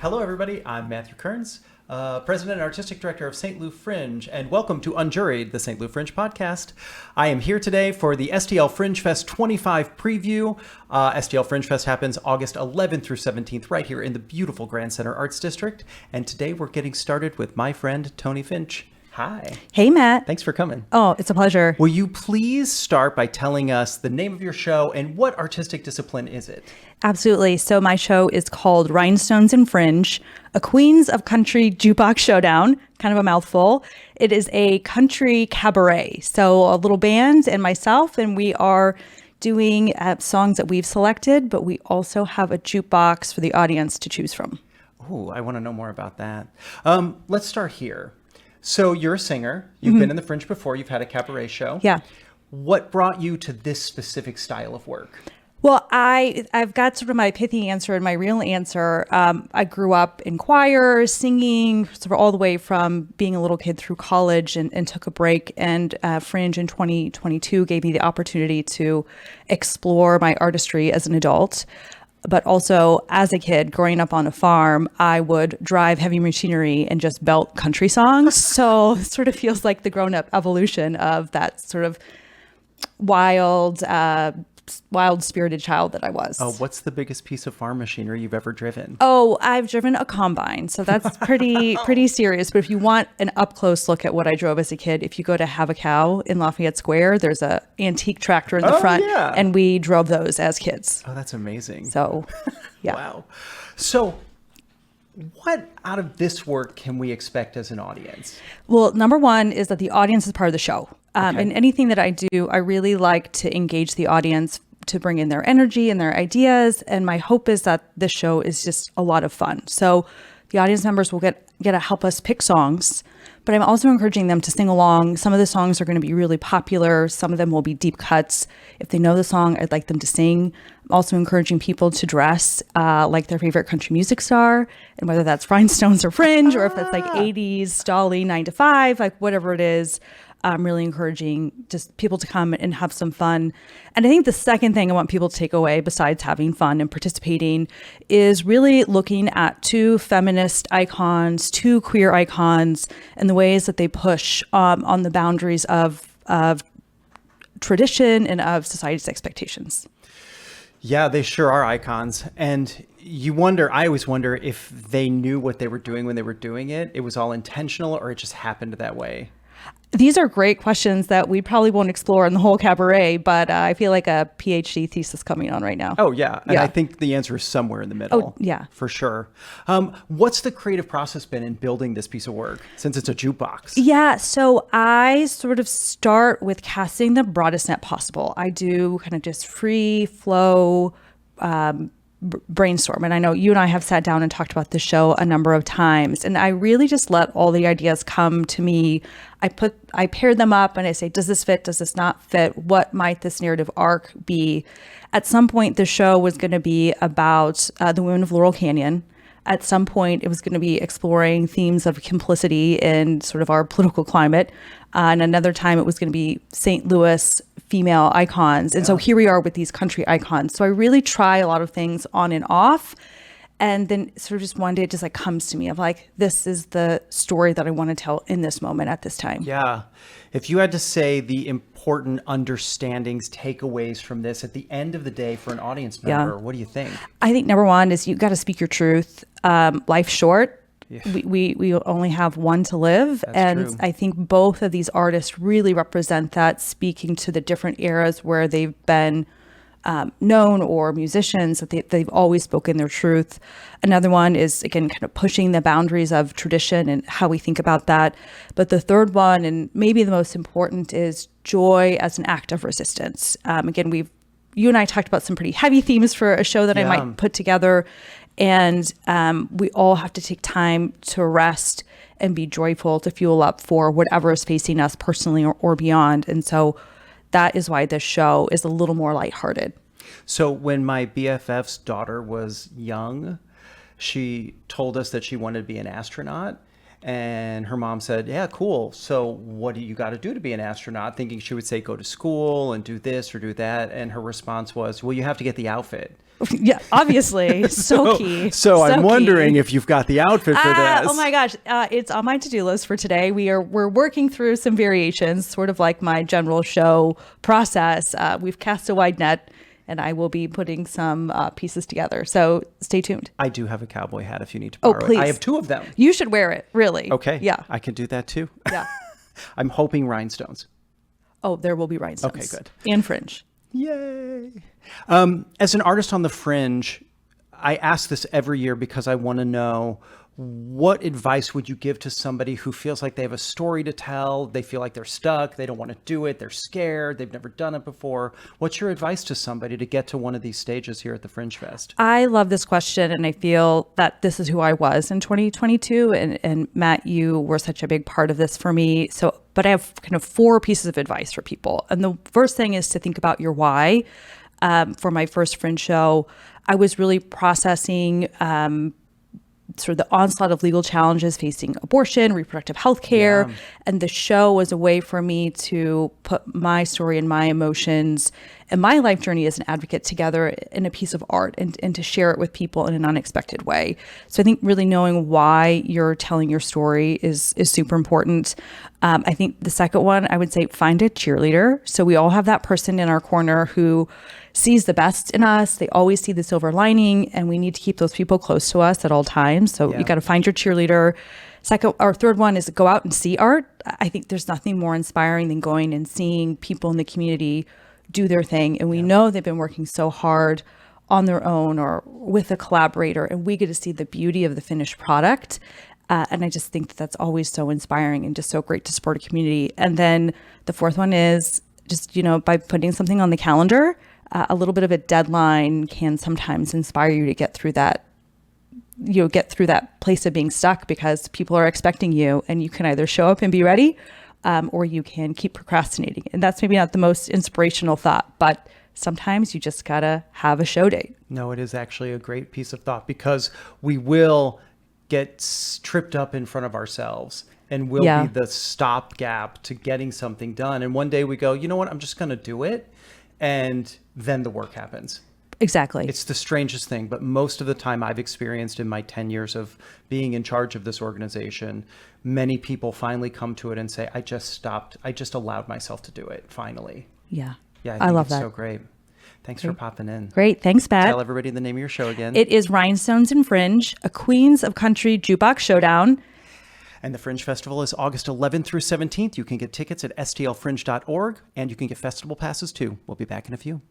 Hello, everybody. I'm Matthew Kerns, President and Artistic Director of St. Louis Fringe, and welcome to UNJURIED, the St. Louis Fringe podcast. I am here today for the STLFringe FEST 25 preview. STLFringe FEST happens August 11th through 17th right here in the beautiful Grand Center Arts District. And today we're getting started with my friend, Toni Finch. Hi. Hey, Matt. Thanks for coming. Oh, it's a pleasure. Will you please start by telling us the name of your show and what artistic discipline is it? Absolutely. So my show is called Rhinestones and Fringe, a Queens of Country jukebox showdown, kind of a mouthful. It is a country cabaret. So a little band and myself, and we are doing songs that we've selected, but we also have a jukebox for the audience to choose from. Oh, I want to know more about that. Let's start here. So you're a singer. You've been in the Fringe before. You've had a cabaret show. Yeah. What brought you to this specific style of work? Well, I've got sort of my pithy answer and my real answer. I grew up in choir, singing, sort of all the way from being a little kid through college and took a break. And Fringe in 2022 gave me the opportunity to explore my artistry as an adult. But also, as a kid growing up on a farm, I would drive heavy machinery and just belt country songs. So it sort of feels like the grown-up evolution of that sort of wild-spirited child that I was. Oh, what's the biggest piece of farm machinery you've ever driven? Oh, I've driven a combine. So that's pretty serious. But if you want an up-close look at what I drove as a kid, if you go to Have a Cow in Lafayette Square, there's a antique tractor in the front. Yeah. And we drove those as kids. Oh, that's amazing. So, yeah. Wow. So what out of this work can we expect as an audience? Well, number one is that the audience is part of the show. Okay. And anything that I do, I really like to engage the audience to bring in their energy and their ideas. And my hope is that this show is just a lot of fun. So the audience members will get to help us pick songs, but I'm also encouraging them to sing along. Some of the songs are going to be really popular. Some of them will be deep cuts. If they know the song, I'd like them to sing. I'm also encouraging people to dress like their favorite country music star, and whether that's Rhinestones or Fringe, or if it's like 80s Dolly 9 to 5, like whatever it is. I'm really encouraging just people to come and have some fun. And I think the second thing I want people to take away, besides having fun and participating, is really looking at two feminist icons, two queer icons, and the ways that they push on the boundaries of tradition and of society's expectations. Yeah, they sure are icons. And I always wonder if they knew what they were doing when they were doing it. It was all intentional, or it just happened that way. These are great questions that we probably won't explore in the whole cabaret, but I feel like a PhD thesis coming on right now. Oh, yeah. And I think the answer is somewhere in the middle. Oh, yeah. For sure. What's the creative process been in building this piece of work, since it's a jukebox? Yeah, so I sort of start with casting the broadest net possible. I do kind of just free flow brainstorm. And I know you and I have sat down and talked about the show a number of times, and I really just let all the ideas come to me. I pair them up and I say, does this fit? Does this not fit? What might this narrative arc be? At some point, the show was going to be about the women of Laurel Canyon. At some point, it was going to be exploring themes of complicity in sort of our political climate. And another time, it was going to be St. Louis female icons. And so here we are with these country icons. So I really try a lot of things on and off. And then sort of just one day it just like comes to me of like, this is the story that I want to tell in this moment at this time. Yeah. If you had to say the important understandings, takeaways from this at the end of the day for an audience member, what do you think? I think number one is you got to speak your truth. Life's short. Yeah. We only have one to live. That's and true. I think both of these artists really represent that, speaking to the different eras where they've been known, or musicians that they've always spoken their truth. Another one is, again, kind of pushing the boundaries of tradition and how we think about that. But the third one, and maybe the most important, is joy as an act of resistance. Again, you and I talked about some pretty heavy themes for a show that I might put together. And we all have to take time to rest and be joyful, to fuel up for whatever is facing us personally or beyond. And so that is why this show is a little more lighthearted. So when my BFF's daughter was young, she told us that she wanted to be an astronaut. And her mom said, yeah, cool. So what do you got to do to be an astronaut? Thinking she would say, go to school and do this or do that. And her response was, well, you have to get the outfit. Yeah, obviously. So key. So I'm key. wondering if you've got the outfit for this. Oh my gosh. It's on my to-do list for today. We're working through some variations, sort of like my general show process. We've cast a wide net, and I will be putting some pieces together. So stay tuned. I do have a cowboy hat if you need to borrow please. it. I have 2 of them. You should wear it, really. Okay. Yeah. I can do that too. Yeah. I'm hoping rhinestones. Oh, there will be rhinestones. Okay, good. And Fringe. Yay. As an artist on the Fringe, I ask this every year because I want to know, what advice would you give to somebody who feels like they have a story to tell? They feel like they're stuck. They don't want to do it. They're scared. They've never done it before. What's your advice to somebody to get to one of these stages here at the Fringe Fest? I love this question, and I feel that this is who I was in 2022. And Matt, you were such a big part of this for me. But I have kind of 4 pieces of advice for people. And the first thing is to think about your why. For my first Fringe show, I was really processing sort of the onslaught of legal challenges facing abortion, reproductive health care. Yeah. And the show was a way for me to put my story and my emotions and my life journey as an advocate together in a piece of art and to share it with people in an unexpected way. So I think really knowing why you're telling your story is super important. I think the second one, I would say find a cheerleader. So we all have that person in our corner who sees the best in us. They always see the silver lining, and we need to keep those people close to us at all times. So you got to find your cheerleader. Second or third one is go out and see art. I think there's nothing more inspiring than going and seeing people in the community do their thing. And we know they've been working so hard on their own or with a collaborator, and we get to see the beauty of the finished product. And I just think that that's always so inspiring and just so great to support a community. And then the fourth one is just, by putting something on the calendar, a little bit of a deadline can sometimes inspire you to get through that, place of being stuck, because people are expecting you, and you can either show up and be ready, or you can keep procrastinating. And that's maybe not the most inspirational thought, but sometimes you just gotta have a show date. No, it is actually a great piece of thought, because we will get tripped up in front of ourselves, and we'll be the stopgap to getting something done. And one day we go, you know what, I'm just gonna do it. And then the work happens. Exactly. It's the strangest thing, but most of the time I've experienced in my 10 years of being in charge of this organization, many people finally come to it and say, I just stopped. I just allowed myself to do it, finally. Yeah. Yeah, I love that. So great. Thanks for popping in. Great. Thanks, Pat. Tell everybody the name of your show again. It is Rhinestones and Fringe, a Queens of Country jukebox showdown. And the Fringe Festival is August 11th through 17th. You can get tickets at stlfringe.org, and you can get festival passes too. We'll be back in a few.